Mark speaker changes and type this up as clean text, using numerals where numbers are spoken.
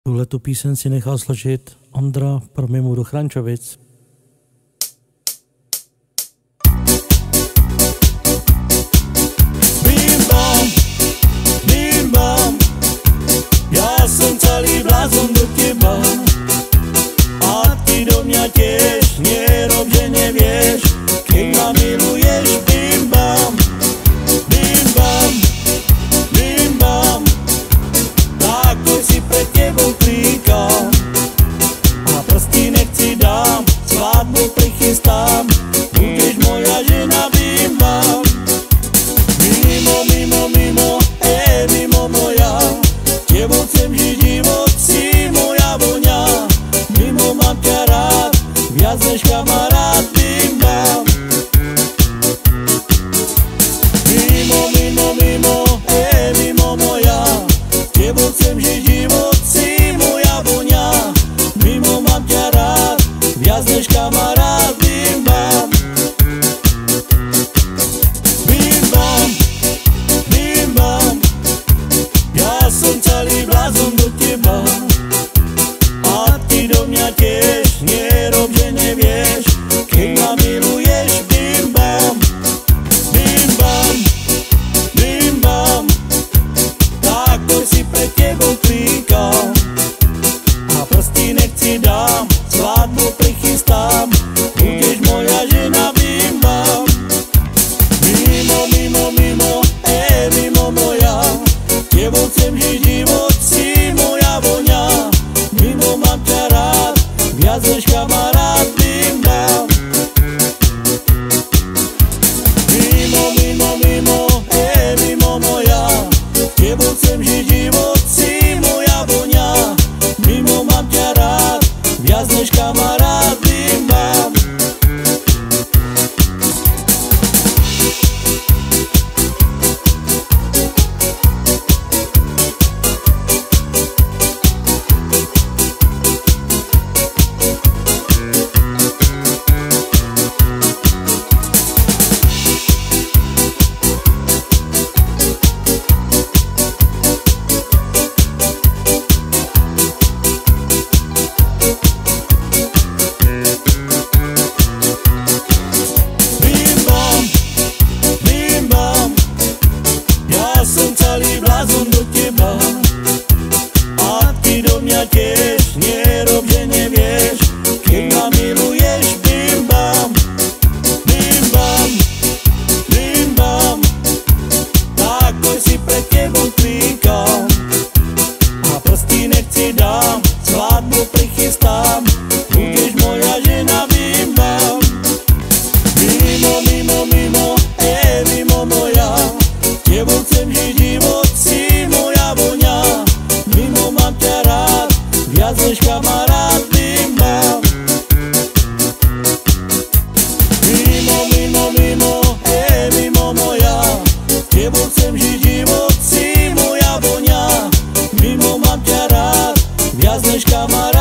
Speaker 1: Tuhletu píseň si nechal složit Ondra pro Mimu do Chrančovic.
Speaker 2: Bim bam, ja som celý blázon do teba a ty do mňa tiež, nerob, že nevieš, keď ma miluješ. Bim bam, bim bam, bim bam, takto si pred tebou kríkam a prsty nechci dám, svadbu prichystám, budeš moja žena. Bim bam, mimo, mimo, mimo, mimo moja, tebou chcem žiť život, si moja voňa, mimo mám ťa rád, viac než kamarát. Bim bam, mimo, mimo, mimo, mimo moja, tebou chcem žiť život, si moja voňa, mimo mám ťa rád, viac než kamarát. Bim bam, bim bam, bim bam, ja som celý blázon do teba a ty do mňa tiež, nerob, že nevieš, keď ma miluješ. Bim bam, bim bam, bim bam, takto si pred tebou kríkam a prsty nechci dám, svadbu prichystám, budeš moja žena. Bim bam, mimo, mimo, mimo, mimo moja, tebou chcem žiť život, si moja voňa, mimo mám ťa rád, viac než kamarát. Bim bam, mimo, mimo, mimo, mimo moja, tebou chcem žiť život, si moja voňa, mimo mám ťa rád, viac než kamarát. Bim bam, ja som celý blázon do teba a ty do mňa tiež, nerob, že nevieš, keď ma miluješ. Bim bam, bim bam, bim bam, takto si pred tebou kríkam a prsty nechci dám, svadbu prichystám, budeš moja žena. Bim bam, mimo, mimo, mimo, mimo moja, tebou chcem žiť život, si moja voňa, mimo mám ťa rád, viac než kamarát. Bim bam, mimo, mimo, mimo, mimo moja, tebou chcem žiť život, si moja voňa, mimo mám ťa rád, viac než kamarát.